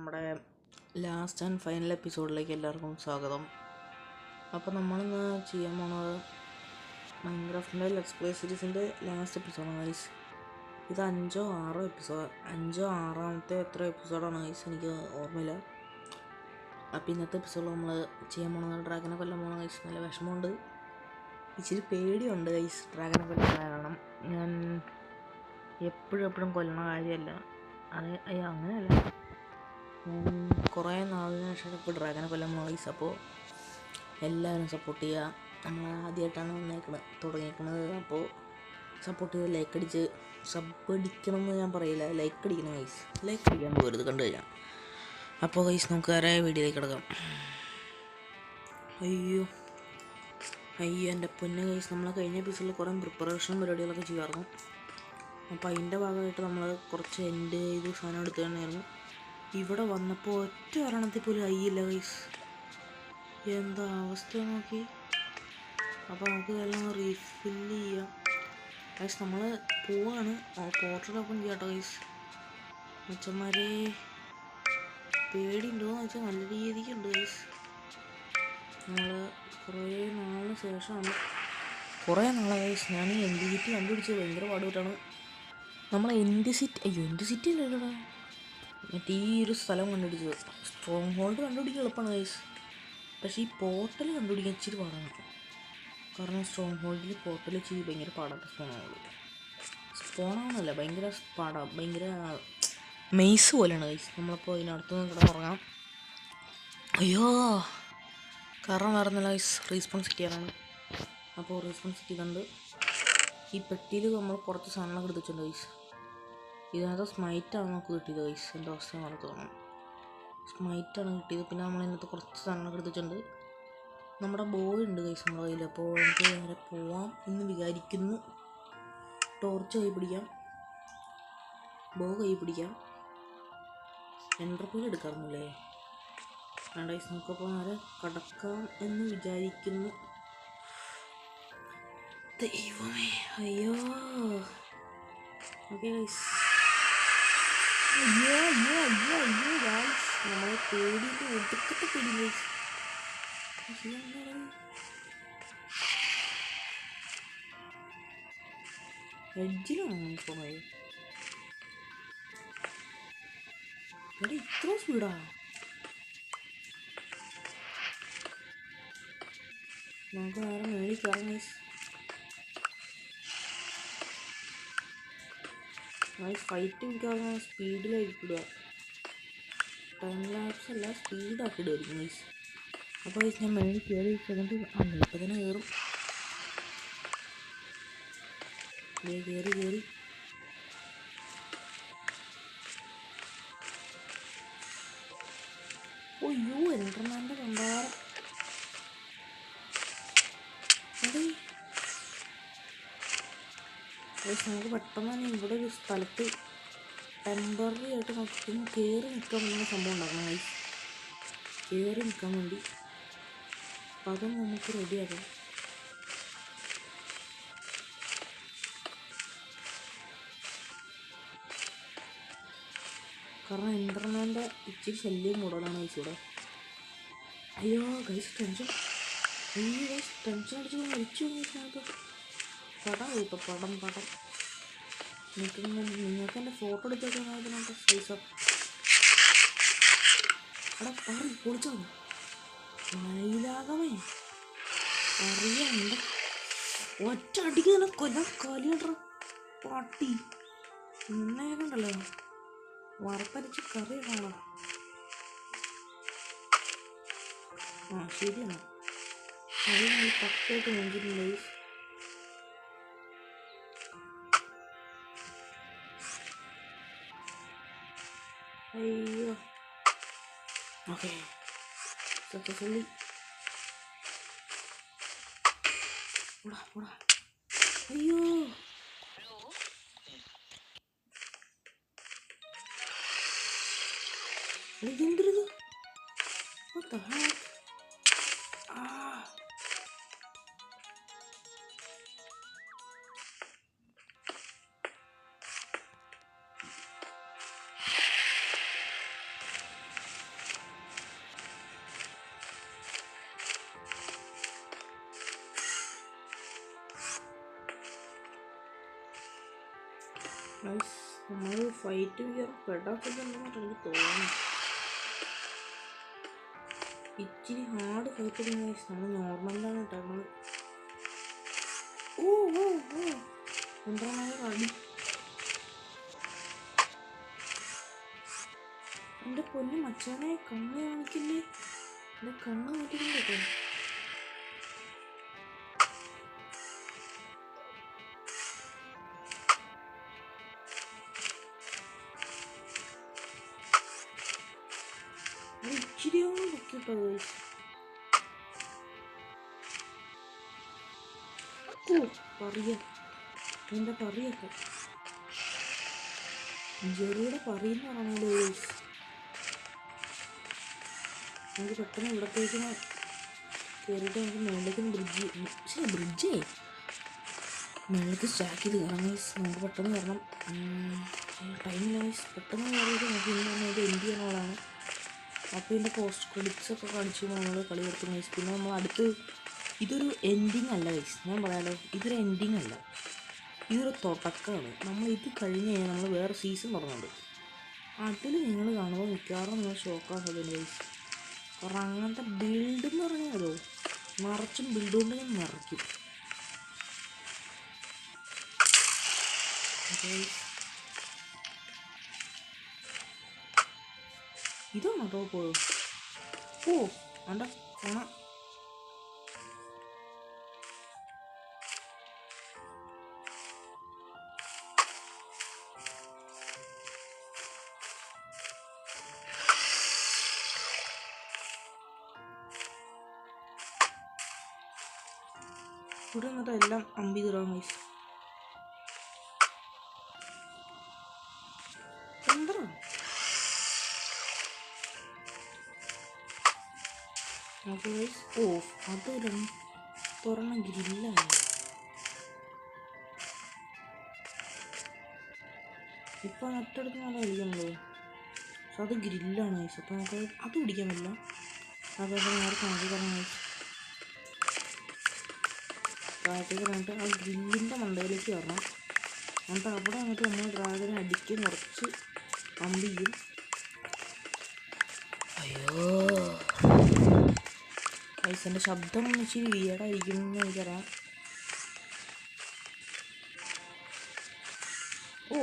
നമ്മുടെ last and final എപ്പിസോഡിലേക്ക് എല്ലാവർക്കും സ്വാഗതം. അപ്പോൾ നമ്മളിന്ന് ചെയ്യാൻ പോകുന്നത് മൈൻക്രാഫ്റ്റിൻ്റെ ലെറ്റ്സ് പ്ലേ സീരീസിൻ്റെ ലാസ്റ്റ് എപ്പിസോഡാണ് ഗൈസ്. ഇത് അഞ്ചോ ആറാമത്തെ എത്ര എപ്പിസോഡാണ് ഗൈസ്, എനിക്ക് ഓർമ്മയില്ല. അപ്പോൾ ഇന്നത്തെ എപ്പിസോഡിൽ നമ്മൾ ചെയ്യാൻ പോകുന്നത് ഡ്രാഗനെ കൊല്ലാൻ പോകുന്ന ഗൈസ്. നല്ല വിഷമമുണ്ട്, ഇച്ചിരി പേടിയുണ്ട് ഗൈസ് ഡ്രാഗനെ കൊല്ലാൻ. കാരണം ഞാൻ എപ്പോഴും കൊല്ലണ കാര്യമല്ല അത്. അങ്ങനെയല്ല, കുറേ നാളിന് ശേഷം ഇപ്പോൾ ഡ്രാഗനെ കൊല്ലാൻ പോകുന്ന ഗൈസ്. അപ്പോൾ എല്ലാവരും സപ്പോർട്ട് ചെയ്യുക. നമ്മൾ ആദ്യമായിട്ടാണ് തുടങ്ങിയിരിക്കുന്നത്. അപ്പോൾ സപ്പോർട്ട് ചെയ്ത് ലൈക്ക് അടിച്ച് സബ് അടിക്കണം എന്ന് ഞാൻ പറയില്ല, ലൈക്ക് അടിക്കണം ഗൈസ്. ലൈക്ക് അടിക്കാൻ പോകരുത് കണ്ടു കഴിഞ്ഞാൽ. അപ്പോൾ ഗൈസ് നമുക്ക് വേറെ വീഡിയോയിലേക്ക് കിടക്കാം. അയ്യോ എൻ്റെ പൊന്നെ ഗൈസ്, നമ്മൾ കഴിഞ്ഞ എപ്പിസോഡിൽ കുറേ പ്രിപ്പറേഷൻ പരിപാടികളൊക്കെ ചെയ്യാറുണ്ട്. അപ്പോൾ അതിൻ്റെ ഭാഗമായിട്ട് നമ്മൾ കുറച്ച് എൻ്റെ ഇത് സാധനം എടുത്തു തന്നെയായിരുന്നു. ഇവിടെ വന്നപ്പോൾ ഒറ്റ ഒരെണ്ണത്തിൽ പോലും അയ്യില്ല ഗൈസ്. എന്താ അവസ്ഥ നോക്കി. അപ്പോൾ നമുക്ക് ഇതെല്ലാം റീഫില്ല് ചെയ്യാം ഗൈസ്. നമ്മൾ പോവാണ്, പോർട്ടൽ ഓപ്പൺ ചെയ്യാട്ടോ ഗൈസ്. മച്ചന്മാരെ പേടിയുണ്ടോയെന്ന് വെച്ചാൽ നല്ല രീതിക്കുണ്ട് ഗൈസ്. നമ്മൾ കുറേ നാളിന് ശേഷമാണ്, കുറേ നാളെ ഗൈസ് ഞാൻ ഈ എൻഡ് സിറ്റി കണ്ടുപിടിച്ച് ഭയങ്കര പാടുപെട്ടാണ്. നമ്മളെ എൻഡ് സിറ്റി അല്ലല്ലോ, മറ്റേ ഈ ഒരു സ്ഥലം കണ്ടുപിടിച്ചത്. സ്ട്രോങ് ഹോൾഡ് കണ്ടുപിടിക്കാൻ എളുപ്പമാണ് ഗൈസ്, പക്ഷേ ഈ പോർട്ടൽ കണ്ടുപിടിക്കാൻ ഇച്ചിരി പാടാണ്. കാരണം സ്ട്രോങ് ഹോൾഡിൽ പോർട്ടൽ ഇച്ചിരി ഭയങ്കര പാടാത്ത സ്പോണാവുന്നല്ല, ഭയങ്കര പാടാണ്, ഭയങ്കര മെയ്സ് പോലെയാണ് ഗൈസ്. നമ്മളപ്പോൾ ഇതിനടുത്ത് നിന്ന് കിടന്നുറങ്ങാം. അയ്യോ കാരണം വേറെ ഒന്നുമില്ല ഗൈസ്, റീസ്പോൺസ് ചെയ്യാനാണ്. അപ്പോൾ റീസ്പോൺസ് കണ്ട് ഈ പെട്ടിയിൽ നമ്മൾ കുറച്ച് സാധനങ്ങളൊക്കെ എടുത്തിട്ടുണ്ട് ഗൈസ്. ഇതിനകത്ത് സ്മൈറ്റാണ് നമുക്ക് കിട്ടിയത് ഗൈസ്. എൻ്റെ അവസ്ഥ നമുക്ക് തോന്നും, സ്മൈറ്റാണ് കിട്ടിയത്. പിന്നെ നമ്മൾ ഇതിനകത്ത് കുറച്ച് സാധനങ്ങളൊക്കെ എടുത്തിട്ടുണ്ട്. നമ്മുടെ ബോയ് ഉണ്ട് ഗൈസ് നമ്മുടെ കയ്യിൽ. അപ്പോൾ നമുക്ക് നേരെ പോവാം എന്ന് വിചാരിക്കുന്നു. ടോർച്ച് കൈ പിടിക്കാം, ബോ കൈ പിടിക്കാം. എൻ്റർപോയിൽ എടുക്കാറുന്നില്ലേ വേണ്ട ഗൈസ്. നമുക്കപ്പോൾ നേരെ കടക്കാം എന്ന് വിചാരിക്കുന്നു. ദൈവമേ അയ്യോ. ഓക്കെ ഗൈസ്, അയ്യോ ഗൈസ്, നമ്മളെ പേടിയിട്ട് ഒടുക്കത്തെ പേടി ഗൈസ്. എഡ്ജിലാണ് പോയത്. ഇവിടെ ഇത്ര സ്പീഡാ. നമുക്ക് നേരെ മേളിൽ കയറാം ഗൈസ്. ഫൈറ്റ് മിക്കവാറും സ്പീഡിലായിരിക്കിടുക, ടൈം ലാപ്സ് അല്ല സ്പീഡാക്കിയിടുമായിരിക്കും ഗൈസ്. അപ്പോൾ ഗൈസ് ഞാൻ മേളിൽ കയറി വെച്ചിട്ട് ഇപ്പം തന്നെ കയറും. കയറി അയ്യോ എൻ്റർമാൻ്റെ കണ്ടാറ്. നമുക്ക് പെട്ടെന്ന് തന്നെ ഇവിടെ ഒരു സ്ഥലത്ത് ടെമ്പററി ആയിട്ട് നമുക്ക് കയറി നിൽക്കാൻ പറ്റുന്ന സംഭവം ഉണ്ടാക്കണം ഗൈസ്. കയറി നിൽക്കാൻ വേണ്ടി അപ്പം അതും നമുക്ക് റെഡിയാക്കാം. കാരണം എൻ്റർമാൻ്റെ ഇച്ചിരി ശല്യം കൂടുതലാണ് ഗൈസ് ഇവിടെ. അയ്യോ ഗൈസ് ടെൻഷൻ അടിച്ച് മരിച്ചു നമുക്ക്. പടം കിട്ടും, പടം നിങ്ങൾക്ക് എൻ്റെ ഫോട്ടോ എടുത്തേക്കാൻ നമുക്ക് സൈസോ അവിടെ പറ പൊളിച്ചോ മയിലാകമേ അറിയണ്ട. ഒറ്റ അടിക്ക് തന്നെ കൊല്ലണ്ട പാട്ടി. നിന്നേക്കണ്ടല്ലോ വറുത്തരിച്ച് കറി കാണോ. ആ ശരിയാണ്, അത് നമ്മൾ പക്കായിട്ട് നോക്കിയിട്ടുണ്ട്. അയ്യോ ഓക്കെ സക്സസ്ഫുള്ളി. അയ്യോ ഇതെന്തരുത്. What the heck? ഗൈസ് നമ്മൾ ഫൈറ്റ് പെടാത്തില്ലെന്നാണ് എനിക്ക് തോന്നുന്നു. ഇച്ചിരി ഹാർഡ് ഫൈറ്റ് ഗൈസ്. നമ്മൾ നോർമലിലാണ് ഇട്ടേക്കുന്നത്. ഓ ഓ ഓ എന്താ അടി. എൻ്റെ പൊന്നു മച്ചാനെ കണ്ണ് കാണിക്കില്ലേ? എൻ്റെ കണ്ണ് മാറ്റിയിട്ടുണ്ട് കേട്ടോ. അത് ഇച്ചിരിയാണ് പൊക്കിട്ടോ. ഓ പറയാ എൻ്റെ പറയൊക്കെ ജെറിയുടെ പറയെന്ന് പറഞ്ഞാൽ നമുക്ക് പെട്ടെന്ന് ഇവിടത്തേക്ക് കയറിയിട്ട് നമുക്ക് മുകളിലേക്ക് ബ്രിഡ്ജേ മുകളിലേക്ക് സ്റ്റാക്ക് ചെയ്ത് കയറാം ഗൈസ്. നമുക്ക് പെട്ടെന്ന് കയറണം. ടൈമില്ല ഗൈസ്. പെട്ടെന്ന് കയറിയിട്ട് നമുക്ക് ഇന്ന് എൻഡ് ചെയ്യാനുള്ളതാണ്. അപ്പോൾ ഇതിൻ്റെ പോസ്റ്റ് ക്രെഡിറ്റ്സൊക്കെ കാണിച്ച് നമ്മൾ കളി നിർത്തും ഗൈസ്. പിന്നെ നമ്മൾ അടുത്ത് ഇതൊരു എൻഡിങ് അല്ല ഗൈസ്. ഞാൻ പറയാലോ, ഇതൊരു എൻഡിങ് അല്ല, ഇതൊരു തുടക്കമാണ്. നമ്മൾ ഇത് കഴിഞ്ഞ് കഴിഞ്ഞാൽ നമ്മൾ വേറെ സീസൺ തുടങ്ങുന്നുണ്ട്. അതിൽ നിങ്ങൾ കാണുമ്പോൾ മിക്കവാറും നിങ്ങൾ ഷോക്കാകുന്നത് ഗൈസ്. കാരണം അങ്ങനത്തെ ബിൽഡ് എന്ന് പറഞ്ഞാലോ നിറച്ചും ബിൽഡ് കൊണ്ട് ഞാൻ നിറയ്ക്കും. ഇതാണോ ടോപ്പ്? ഓ അണ്ട ഫോണ. ഇവിടെ എന്നിട്ട് എല്ലാം അമ്പി തരാം ഗൈസ്. എന്താ ഓ അതൊരു തുറന്ന ഗ്രില്ലാണ്. ഇപ്പം നട്ടെടുത്ത് നല്ല കളിക്കണല്ലോ. പക്ഷെ അത് ഗ്രില്ലാണ് ഗൈസ്. അപ്പോൾ നമുക്ക് അത് പിടിക്കാൻ പറ്റില്ല. അതൊക്കെ നേരെ കാണിച്ചു തരാം ഗൈസ്. താഴത്തേക്ക് വന്നിട്ട് ആ ഗ്രില്ലിൻ്റെ മണ്ടയിലേക്ക് കയറണം. എന്നിട്ട് അവിടെ വന്നിട്ട് നമ്മൾ ഡ്രാഗനെ അടിക്ക് കുറച്ച് പമ്പ് ചെയ്യും. അയ്യോ പൈസൻ്റെ ശബ്ദം ഇച്ചിരി വീടായിരിക്കും എന്ന് എനിക്കറിയാം. ഓ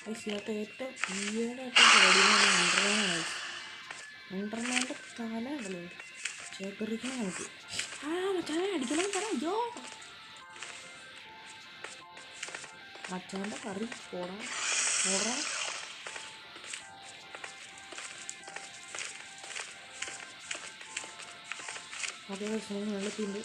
പൈസയായിട്ട് ഏറ്റവും വീടായിട്ട് പരിപാടിയാണ് അണ്ടർമാനാണ്. അണ്ടർമാൻ്റെ തല ഉണ്ടല്ലോ ചേക്കറിക്കണം നമുക്ക്. മച്ചാനെ അടിക്കണം പറയാം. അയ്യോ മച്ചാൻ്റെ കറി പോടാ ഓടാ. അതേ പ്രശ്നം വെള്ളത്തിൻ്റെ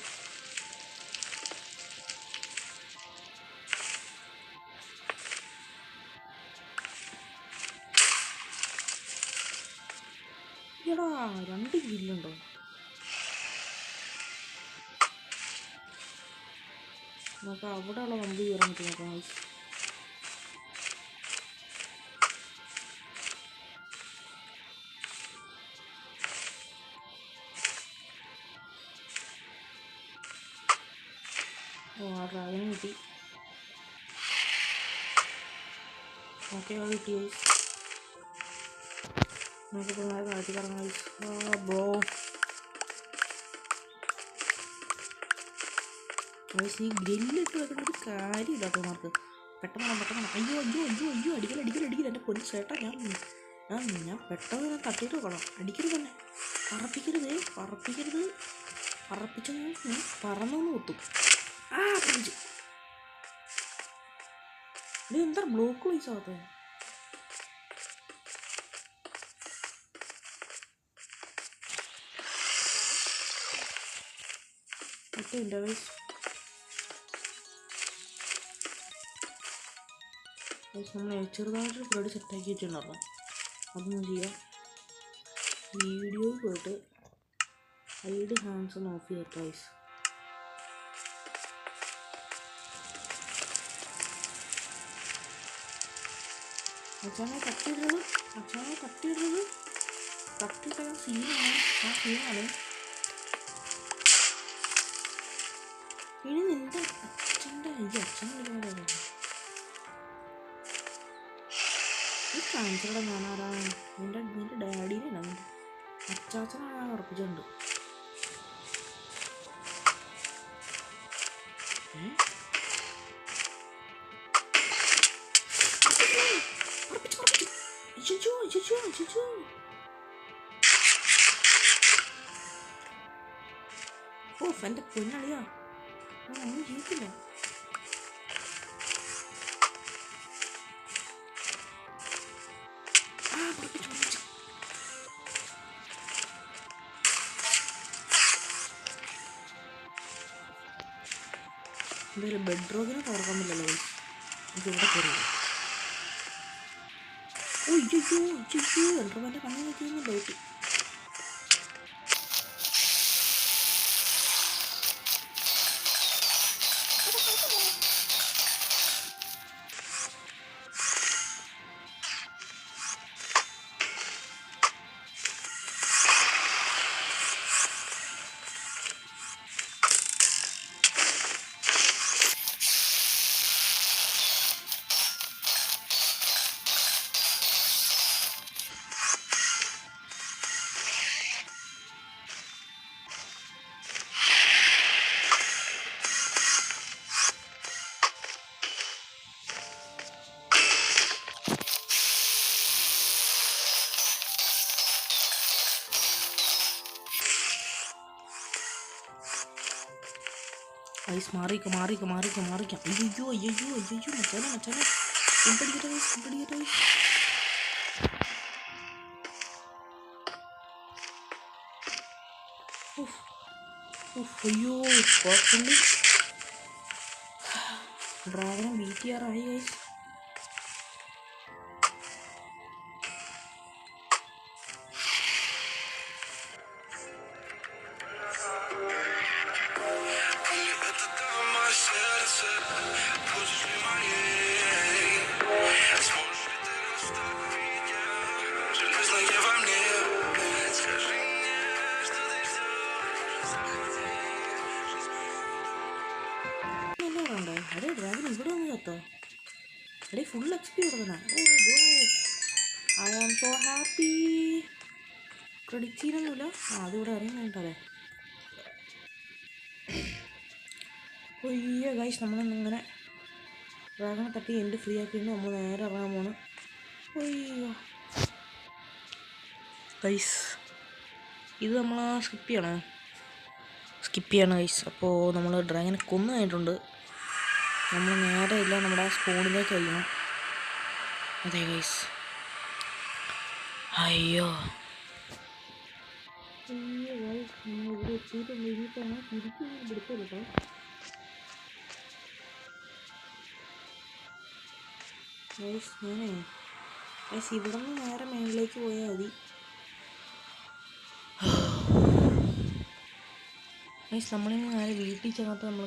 എടാ 2 ഗ്രില്ലുണ്ടോ? നമുക്ക് അവിടെയുള്ള വമ്പ് കയറാൻ പറ്റും നോക്കാം. ഓ ആ ഡ്രാഗനും കിട്ടി. ഓക്കെ അത് കിട്ടി ഗൈസ്. നമുക്കിപ്പോൾ നേരെ താഴ്ത്തി കറങ്ങാം ഗൈസ്. ബ്രോ ഗൈസ് ഈ ഗ്രില്ലിട്ട് വെക്കേണ്ട ഒരു കാര്യമില്ല കേട്ടോ. പെട്ടെന്ന് അയ്യോ അയ്യോ അയ്യോ അയ്യോ അടിക്കൽ എൻ്റെ പൊന്നു ചേട്ടാ. ഞാൻ പെട്ടെന്ന് ഞാൻ തട്ടിയിട്ട് വെക്കണം. അടിക്കരുത് തന്നെ. പറപ്പിക്കരുത്. പറപ്പിച്ച ഞാൻ പറന്നൊന്ന് കുത്തും. ഇത് എന്താ ബ്ലോക്ക് പൈസ ആകത്തെ? ഒക്കെ ഉണ്ട് ഗൈസ്. നമ്മൾ ചെറുതായിട്ടൊരു പരിപാടി സെറ്റാക്കി വെച്ചിട്ടുണ്ടായിരുന്നു. അതൊന്നും ചെയ്യാം. വീഡിയോയിൽ പോയിട്ട് ഹൈഡ് ഹാൻഡ്സ് ഒന്ന് ഓഫ് ചെയ്തിട്ട് ഗൈസ്. മച്ചാനെ കട്ടിയിടരുത്. കട്ടിയിട്ട സീനാണ്. ഇനി നിന്റെ അച്ഛൻ്റെ വിളിക്കണോ? മനസ്സിലൂടെ ഞാനാരാ നിന്റെ ഡാഡിയിലാണ് നിന്റെ അച്ചാച്ചനാണ് ഞാൻ ഉറപ്പിച്ചിട്ടുണ്ട്. ഓ എൻ്റെ പൊന്നളിയാ ഒന്നും ചെയ്യത്തില്ല. എന്തായാലും ബെഡ്റൂമിനെ തുറക്കാൻ പറ്റില്ലല്ലോ. എനിക്ക് ഇവിടെ കയറിയത് എൻ്റെ കണ്ണു നോക്കിയൊന്നും ഡൗട്ട്. ഐസ് മാറിക്കാം. അയ്യോ മച്ചാനെ പിടിക്കട്ടെ. അയ്യോ കുഴപ്പമില്ല. ഡ്രാഗനെ ബീറ്റ് ചെയ്യാറായി ഗൈസ്. അതെ ഡ്രാഗൻ ഇവിടെ വന്ന് ചത്തോ? എടേ ഫുൾ XP കൊടുക്കണ. I am so happy. Credit സീനൊന്നുമില്ല. അതിവിടെ അറിയുന്നുണ്ടല്ലേ. അയ്യോ ഗൈസ് നമ്മളിങ്ങനെ ഡ്രാഗനെ തട്ടി എൻ്റെ ഫ്രീ ആക്കിയിട്ട് നമ്മൾ നേരെ ഇറങ്ങാൻ പോണ്. അയ്യോ ഗൈസ് ഇത് നമ്മൾ സ്കിപ്പ് ചെയ്യണം ഗൈസ്. അപ്പോൾ നമ്മൾ ഡ്രാഗനെ കൊന്നു കഴിഞ്ഞിട്ടുണ്ട്. നമ്മൾ നേരെ ഇല്ല നമ്മുടെ സ്പോണിലേക്ക് കഴിയണം. അതെ ഗൈസ്. അയ്യോ ഗൈസ് നമ്മൾ ഇവിടെ എത്തിയിട്ടുണ്ട്. ഇനിയിപ്പോൾ തിരിച്ചു പിടിച്ചല്ലോ കേട്ടോ. ഗൈസ് ഇവിടെ നിന്ന് നേരെ മേളിലേക്ക് പോയാൽ മതി. ഗൈസ് നമ്മളിന്ന് നേരെ വീട്ടിൽ ചെന്നിട്ട് നമ്മൾ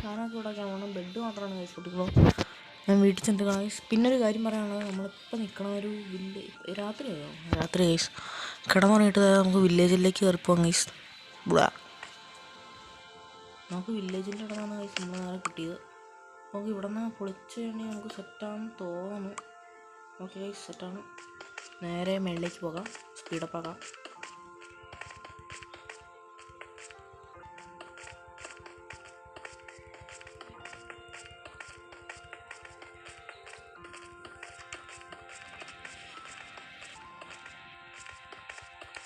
സാധനമൊക്കെ ഇവിടെ കാണണം. ബെഡ് മാത്രമാണ് ഗൈസ് പൊട്ടിക്കുള്ളൂ. ഞാൻ വീട്ടിൽ ചെന്നിട്ട് ഗൈസ് പിന്നെ ഒരു കാര്യം പറയാനുള്ളത്, നമ്മളിപ്പോൾ നിൽക്കണ ഒരു രാത്രിയായോ ഗൈസ്. കിടന്നുറങ്ങിയിട്ട് നമുക്ക് വില്ലേജിലേക്ക് കയറിപ്പോവാം ഗൈസ്. നമുക്ക് വില്ലേജിൻ്റെ ഇവിടെ നിന്നാണ് ഗൈസ് നമ്മൾ നേരെ കിട്ടിയത്. നമുക്ക് ഇവിടെ നിന്ന് പൊളിച്ച് കഴിഞ്ഞാൽ നമുക്ക് സെറ്റാണെന്ന് തോന്നുന്നു. ഓക്കെ ഗൈസ് സെറ്റാണ്. നേരെ മേളിലേക്ക് പോകാം. സ്പീഡപ്പ് ആക്കാം.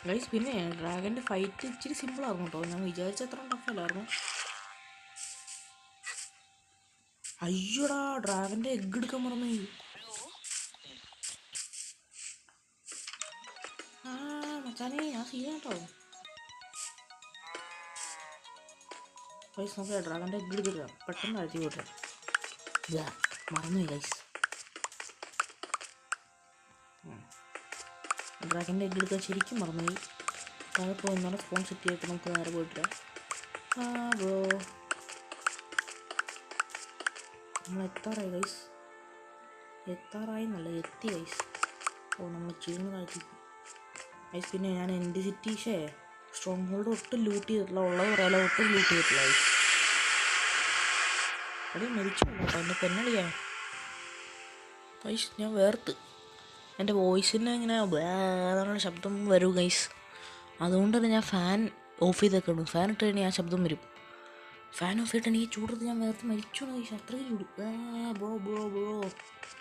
ഗൈസ് പിന്നെ ഡ്രാഗൻ്റെ ഫൈറ്റ് ഇച്ചിരി സിമ്പിളായിരുന്നു കേട്ടോ. ഞാൻ വിചാരിച്ച അത്ര ടഫല്ലായിരുന്നു. അയ്യോടാ ഡ്രാഗൻ്റെ എഗ്ഗ് എടുക്കാൻ മറന്നു. മച്ചാനെ ഞാൻ സീൻ കേട്ടോ. ഗൈസ് നമുക്ക് ഡ്രാഗൻ്റെ എഗ്ഗ് എടുത്തില്ല. പെട്ടെന്ന് അഴത്തി പോട്ടെ. മറന്നുപോയി ഗൈസ്. ഡ്രാഗൻ്റെ എഗ്ഗ് എടുക്കാൻ ശരിക്കും മറന്നുപോയി. അതിപ്പോൾ ഇന്നലെ ഫോൺ സെറ്റ് ചെയ്തിട്ട് നമുക്ക് നേരെ പോയിട്ടില്ല. ബ്രോ നമ്മൾ എത്താറായി ഗൈസ്. എത്താറായി എത്തി ഗൈസ്. ഓ നമ്മൾ ചീർന്ന് കാഴ്ച ഗൈസ്. പിന്നെ ഞാൻ എൻ്റെ സിറ്റീഷേ സ്ട്രോങ് ഹോൾഡ് ഒട്ടും ലൂട്ട് ചെയ്തിട്ടില്ല. ഉള്ളത് പറയാലോ ഒട്ടും ലൂട്ട് ചെയ്തിട്ടില്ല ഗൈസ്. അവിടെ മരിച്ചു കേട്ടോ എൻ്റെ പെണ്ണളിയാ ഗൈസ്. ഞാൻ വേർത്ത് എൻ്റെ വോയിസിന് ഇങ്ങനെ എന്നുള്ള ശബ്ദം വരും ഗൈസ്. അതുകൊണ്ട് തന്നെ ഞാൻ ഫാൻ ഓഫ് ചെയ്തൊക്കെയാണ്. ഫാൻ ഇട്ട് കഴിഞ്ഞാൽ ആ ശബ്ദം വരും. ഫാൻ ഓഫ് ചെയ്തിട്ട് എനിക്ക് ചൂടത്ത് ഞാൻ വേർത്ത് മരിച്ചോണം ഗൈസ്. അത്രയും ചൂട്. ബ്രോ ബ്രോ ബ്രോ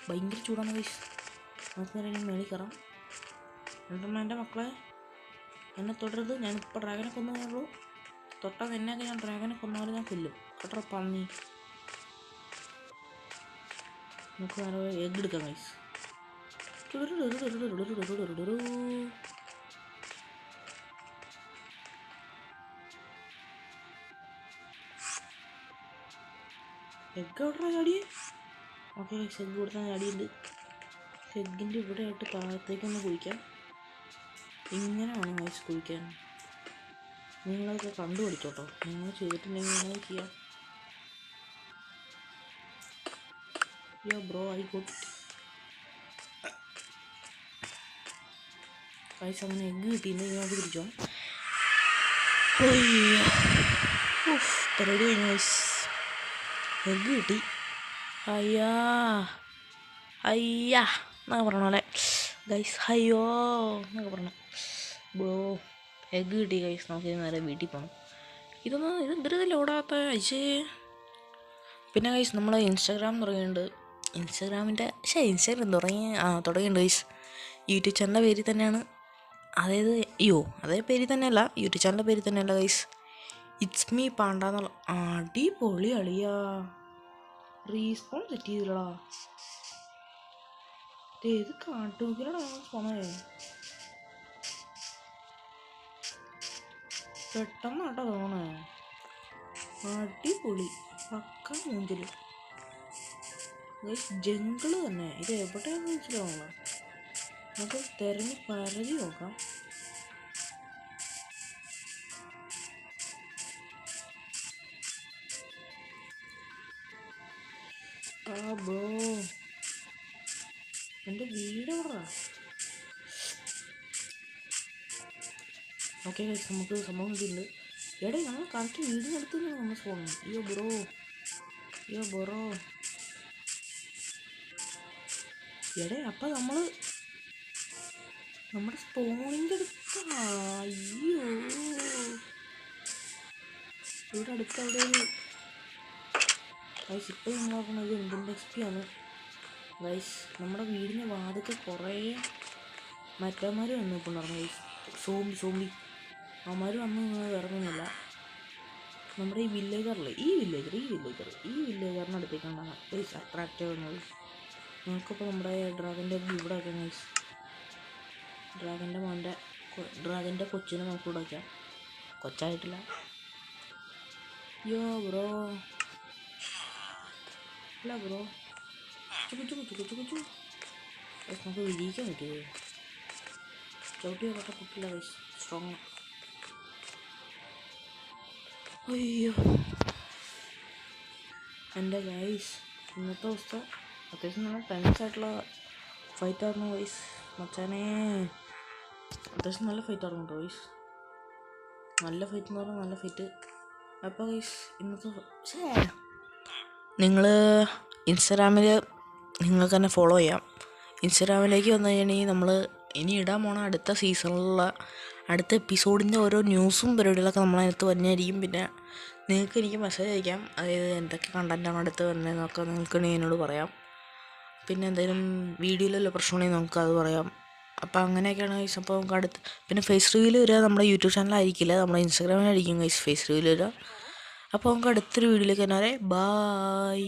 ഭയങ്കര ചൂടാണ് ഗൈസ്. നമുക്ക് നേരം മേളിൽ കയറാം. എന്നിട്ട് എൻ്റെ മക്കളെ എന്നെ തൊടരുത്. ഞാനിപ്പോൾ ഡ്രാഗനെ കൊന്നുള്ളൂ. തൊട്ടാൽ തന്നെയൊക്കെ ഞാൻ ഡ്രാഗനെ കൊന്നാലും ഞാൻ കൊല്ലും കേട്ടോ പന്നി. നമുക്ക് വേറെ എഗ് എടുക്കാം ഗൈസ്. എഗ് ഓർഡർ ചാടിയേ. ഓക്കെ ഗൈസ്, എഗ് കൊടുത്താൽ ചാടിയുണ്ട്. എഗ്ഗിൻ്റെ ഇവിടെ ആയിട്ട് താഴത്തേക്കൊന്ന് കുഴിക്കാം. ഇങ്ങനെ വേണം ഗൈസ് കുഴിക്കാൻ. നിങ്ങളൊക്കെ കണ്ടുപിടിച്ചോട്ടോ. നിങ്ങൾ ചെയ്തിട്ടുണ്ടെങ്കിൽ നിങ്ങൾ ചെയ്യാം. യോ ബ്രോ ഐ ഗോട്ട് ഗൈസ്. അങ്ങനെ എഗ്ഗ് കിട്ടിയിട്ടുണ്ടെങ്കിൽ നമുക്ക് തിരിച്ചോ. പരിപാടി കഴിഞ്ഞു ഗൈസ്. എഗ്ഗ് കിട്ടി. അയ്യാ അയ്യാ എന്നൊക്കെ പറഞ്ഞ പോലെ ഗൈസ്. അയ്യോ എന്നൊക്കെ പറഞ്ഞു ബ്രോ. എഗ്ഗ് കിട്ടി ഗൈസ്. നമുക്ക് നേരെ വീട്ടിൽ പോകണം. ഇതെന്തരതല്ലേ ഓടാത്ത അയച്ചേ. പിന്നെ ഗൈസ് നമ്മൾ ഇൻസ്റ്റാഗ്രാം തുടങ്ങിയിട്ടുണ്ട്. ഇൻസ്റ്റാഗ്രാം തുടങ്ങിയിട്ടുണ്ട് ഗൈസ്. യൂട്യൂബ് ചാനലിൻ്റെ പേരിൽ തന്നെയാണ്. അതായത് അതേ പേരിൽ തന്നെയല്ല, യൂട്യൂബ് ചാനലിൻ്റെ പേരിൽ തന്നെയല്ല ഗൈസ്. ഇറ്റ്സ് മീ പാണ്ട എന്നുള്ള. അടിപൊളി അളിയാ. റീസ്പോൺ സെറ്റ് ചെയ്തില്ലടാ. ഏത് കാട്ടുകിലാണ് പോണേ. പെട്ടെന്നാട്ടോ തോന്നണേ. അടിപൊളി പക്ക മൂഞ്ചല്. ജംഗിള് തന്നെ. ഇത് എവിടെയാണെന്ന് മനസ്സിലാവണം. നമുക്ക് തിരഞ്ഞ് പരതി നോക്കാം. ബ്രോ എൻ്റെ വീട് എവിടാ? ഓക്കെ ഗൈസ്, നമുക്ക് സംഭവം കിട്ടിയിട്ടുണ്ട്. എടേ ഞങ്ങൾ കറക്റ്റ് വീടിനടുത്ത് തന്നെയാണ് നമ്മൾ സ്പോൺ. യോ ബ്രോ എടേ അപ്പം നമ്മുടെ സ്പോണിൻ്റെ അടുത്താ. അയ്യോ ഇവിടെ അടുത്ത് അവിടെ ഒരു ഗൈസ്. ഇപ്പോൾ നമ്മൾ നോക്കുന്നത് എന്തിൻ്റെ XP ആണ് ഗൈസ്. നമ്മുടെ വീടിൻ്റെ വാതൊക്കെ കുറേ മറ്റന്മാർ വന്നു ഇപ്പോൾ നടന്നു ഗൈസ്. സോംബി അവന്മാർ വന്ന് ഇറങ്ങുന്നില്ല. നമ്മുടെ ഈ വില്ലേജറിലെ ഈ വില്ലേജറിന് അടുത്തേക്കാണ് ഗൈസ് അട്രാക്റ്റ് ആവുന്നത്. നമുക്കിപ്പോൾ നമ്മുടെ ഡ്രാഗൻ്റെ ഇവിടെ വയ്ക്കാം ഗൈസ്. ഡ്രാഗൻ്റെ കൊച്ചിനെ നമുക്ക് ഇവിടെ വയ്ക്കാം. കൊച്ചായിട്ടില്ല. യോ ബ്രോ അല്ല ബ്രോ കൊച്ചു നമുക്ക് വിരിയിക്കാൻ പറ്റുമോ? ചവിട്ടി നോക്കട്ടെ. പൊട്ടില്ല ഗൈസ്. സ്ട്രോങ്. അയ്യോ എൻ്റെ ഗൈസ് ഇന്നത്തെ ദിവസം അത്യാവശ്യം നല്ല ടെൻസ് ആയിട്ടുള്ള ഫൈറ്റ് ആയിരുന്നു ഗൈസ്. മച്ചാനെ അത്യാവശ്യം നല്ല ഫൈറ്റ് ആയിരുന്നു കേട്ടോ ഗൈസ്. നല്ല ഫൈറ്റ് എന്ന് പറഞ്ഞാൽ നല്ല ഫൈറ്റ്. അപ്പോൾ ഗൈസ് ഇന്നത്തെ നിങ്ങൾ ഇൻസ്റ്റാഗ്രാമിൽ നിങ്ങൾക്ക് തന്നെ ഫോളോ ചെയ്യാം. ഇൻസ്റ്റാഗ്രാമിലേക്ക് വന്നു കഴിഞ്ഞാൽ നമ്മൾ ഇനി ഇടാൻ പോണ അടുത്ത സീസണിലുള്ള അടുത്ത എപ്പിസോഡിൻ്റെ ഓരോ ന്യൂസും പരിപാടികളൊക്കെ നമ്മളതിനകത്ത് വരുന്നതായിരിക്കും. പിന്നെ നിങ്ങൾക്ക് എനിക്ക് മെസ്സേജ് അയക്കാം. അതായത് എന്തൊക്കെ കണ്ടൻറ്റാണ് അടുത്ത് വരുന്നതെന്നൊക്കെ നിങ്ങൾക്ക് എന്നോട് പറയാം. പിന്നെ എന്തെങ്കിലും വീഡിയോയിലുള്ള പ്രശ്നമുണ്ടെങ്കിൽ നമുക്ക് അത് പറയാം. അപ്പോൾ അങ്ങനെയൊക്കെയാണ് ഗൈസ്. അപ്പോൾ നമുക്ക് അടുത്ത് പിന്നെ ഫേസ് റിവ്യൂല് വരിക നമ്മുടെ യൂട്യൂബ് ചാനലായിരിക്കില്ല, നമ്മുടെ ഇൻസ്റ്റാഗ്രാമിലായിരിക്കും ഗൈസ് ഫേസ് റിവ്യൂല് വരിക. അപ്പോൾ നമുക്ക് അടുത്തൊരു വീഡിയോയിലേക്ക് തന്നെ വരെ. ബായ്.